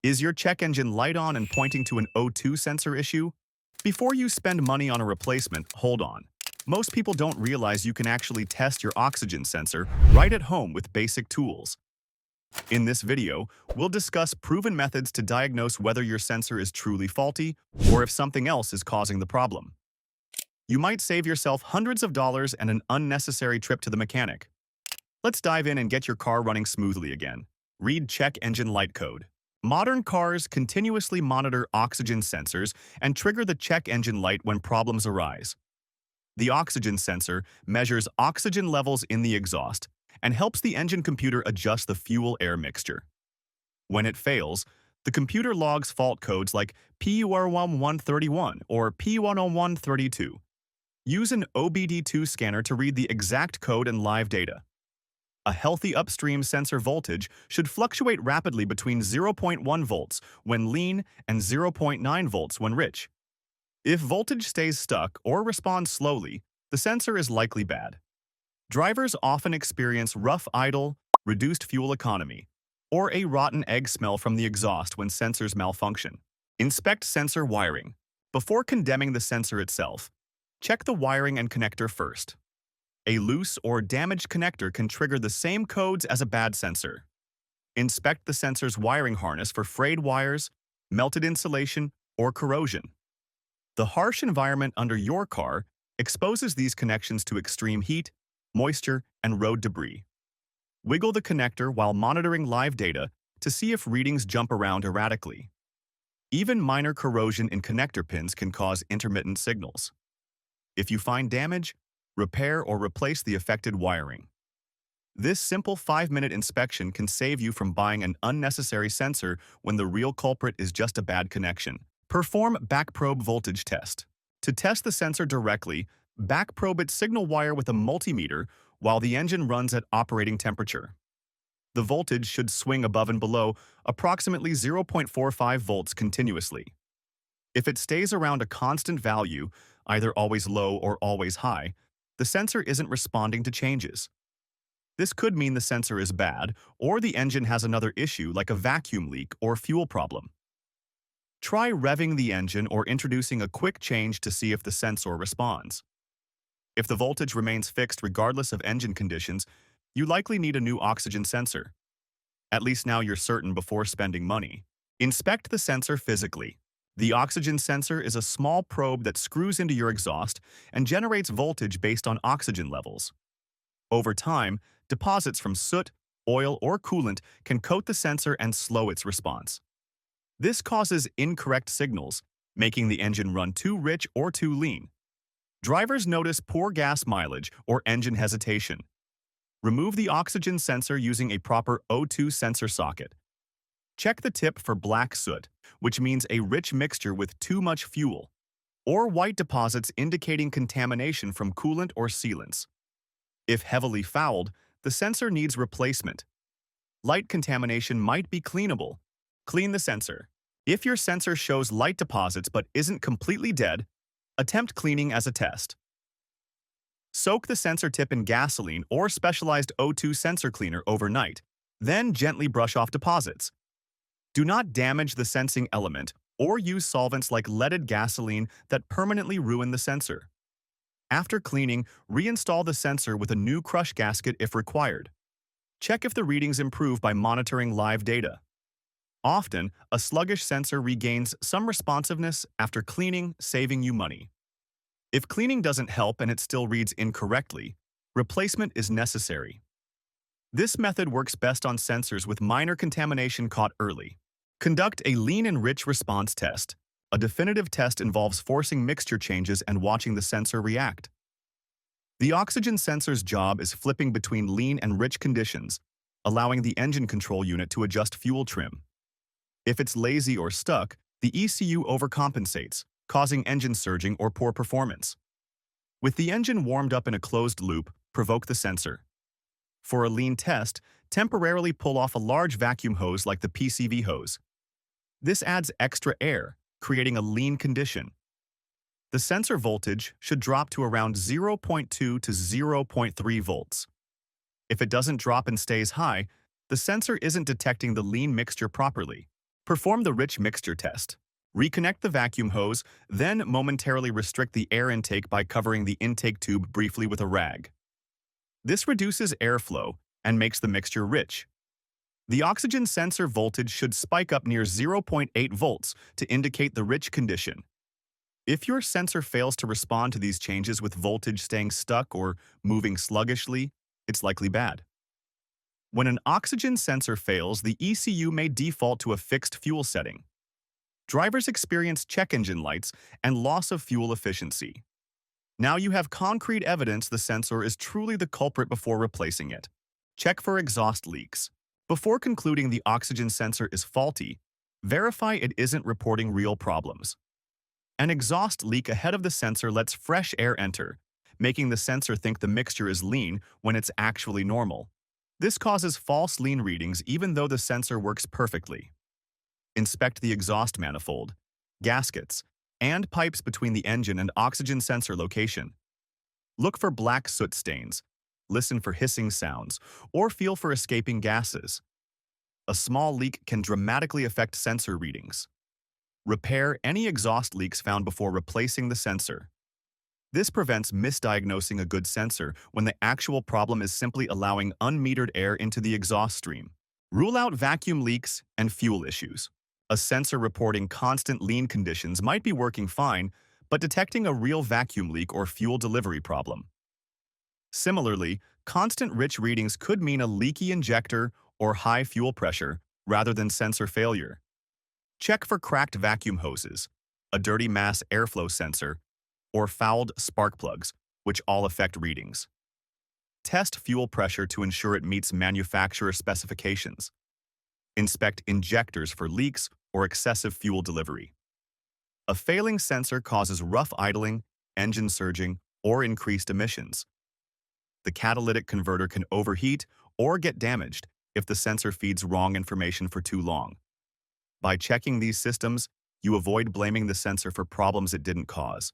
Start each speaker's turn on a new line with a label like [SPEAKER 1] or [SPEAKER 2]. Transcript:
[SPEAKER 1] Is your check engine light on and pointing to an O2 sensor issue? Before you spend money on a replacement, hold on. Most people don't realize you can actually test your oxygen sensor right at home with basic tools. In this video, we'll discuss proven methods to diagnose whether your sensor is truly faulty or if something else is causing the problem. You might save yourself hundreds of dollars and an unnecessary trip to the mechanic. Let's dive in and get your car running smoothly again. Read check engine light code. Modern cars continuously monitor oxygen sensors and trigger the check engine light when problems arise. The oxygen sensor measures oxygen levels in the exhaust and helps the engine computer adjust the fuel-air mixture. When it fails, the computer logs fault codes like P10131 or P10132. Use an OBD2 scanner to read the exact code and live data. A healthy upstream sensor voltage should fluctuate rapidly between 0.1 volts when lean and 0.9 volts when rich. If voltage stays stuck or responds slowly, the sensor is likely bad. Drivers often experience rough idle, reduced fuel economy, or a rotten egg smell from the exhaust when sensors malfunction. Inspect sensor wiring. Before condemning the sensor itself, check the wiring and connector first. A loose or damaged connector can trigger the same codes as a bad sensor. Inspect the sensor's wiring harness for frayed wires, melted insulation, or corrosion. The harsh environment under your car exposes these connections to extreme heat, moisture, and road debris. Wiggle the connector while monitoring live data to see if readings jump around erratically. Even minor corrosion in connector pins can cause intermittent signals. If you find damage, repair or replace the affected wiring. This simple 5-minute inspection can save you from buying an unnecessary sensor when the real culprit is just a bad connection. Perform backprobe voltage test. To test the sensor directly, backprobe its signal wire with a multimeter while the engine runs at operating temperature. The voltage should swing above and below approximately 0.45 volts continuously. If it stays around a constant value, either always low or always high, the sensor isn't responding to changes. This could mean the sensor is bad, or the engine has another issue like a vacuum leak or fuel problem. Try revving the engine or introducing a quick change to see if the sensor responds. If the voltage remains fixed regardless of engine conditions, you likely need a new oxygen sensor. At least now you're certain before spending money. Inspect the sensor physically. The oxygen sensor is a small probe that screws into your exhaust and generates voltage based on oxygen levels. Over time, deposits from soot, oil, or coolant can coat the sensor and slow its response. This causes incorrect signals, making the engine run too rich or too lean. Drivers notice poor gas mileage or engine hesitation. Remove the oxygen sensor using a proper O2 sensor socket. Check the tip for black soot, which means a rich mixture with too much fuel, or white deposits indicating contamination from coolant or sealants. If heavily fouled, the sensor needs replacement. Light contamination might be cleanable. Clean the sensor. If your sensor shows light deposits but isn't completely dead, attempt cleaning as a test. Soak the sensor tip in gasoline or specialized O2 sensor cleaner overnight, then gently brush off deposits. Do not damage the sensing element or use solvents like leaded gasoline that permanently ruin the sensor. After cleaning, reinstall the sensor with a new crush gasket if required. Check if the readings improve by monitoring live data. Often, a sluggish sensor regains some responsiveness after cleaning, saving you money. If cleaning doesn't help and it still reads incorrectly, replacement is necessary. This method works best on sensors with minor contamination caught early. Conduct a lean and rich response test. A definitive test involves forcing mixture changes and watching the sensor react. The oxygen sensor's job is flipping between lean and rich conditions, allowing the engine control unit to adjust fuel trim. If it's lazy or stuck, the ECU overcompensates, causing engine surging or poor performance. With the engine warmed up in a closed loop, provoke the sensor. For a lean test, temporarily pull off a large vacuum hose like the PCV hose. This adds extra air, creating a lean condition. The sensor voltage should drop to around 0.2 to 0.3 volts. If it doesn't drop and stays high, the sensor isn't detecting the lean mixture properly. Perform the rich mixture test. Reconnect the vacuum hose, then momentarily restrict the air intake by covering the intake tube briefly with a rag. This reduces airflow and makes the mixture rich. The oxygen sensor voltage should spike up near 0.8 volts to indicate the rich condition. If your sensor fails to respond to these changes with voltage staying stuck or moving sluggishly, it's likely bad. When an oxygen sensor fails, the ECU may default to a fixed fuel setting. Drivers experience check engine lights and loss of fuel efficiency. Now you have concrete evidence the sensor is truly the culprit before replacing it. Check for exhaust leaks. Before concluding the oxygen sensor is faulty, verify it isn't reporting real problems. An exhaust leak ahead of the sensor lets fresh air enter, making the sensor think the mixture is lean when it's actually normal. This causes false lean readings even though the sensor works perfectly. Inspect the exhaust manifold, gaskets, and pipes between the engine and oxygen sensor location. Look for black soot stains, listen for hissing sounds, or feel for escaping gases. A small leak can dramatically affect sensor readings. Repair any exhaust leaks found before replacing the sensor. This prevents misdiagnosing a good sensor when the actual problem is simply allowing unmetered air into the exhaust stream. Rule out vacuum leaks and fuel issues. A sensor reporting constant lean conditions might be working fine, but detecting a real vacuum leak or fuel delivery problem. Similarly, constant rich readings could mean a leaky injector or high fuel pressure rather than sensor failure. Check for cracked vacuum hoses, a dirty mass airflow sensor, or fouled spark plugs, which all affect readings. Test fuel pressure to ensure it meets manufacturer specifications. Inspect injectors for leaks or excessive fuel delivery. A failing sensor causes rough idling, engine surging, or increased emissions. The catalytic converter can overheat or get damaged if the sensor feeds wrong information for too long. By checking these systems, you avoid blaming the sensor for problems it didn't cause.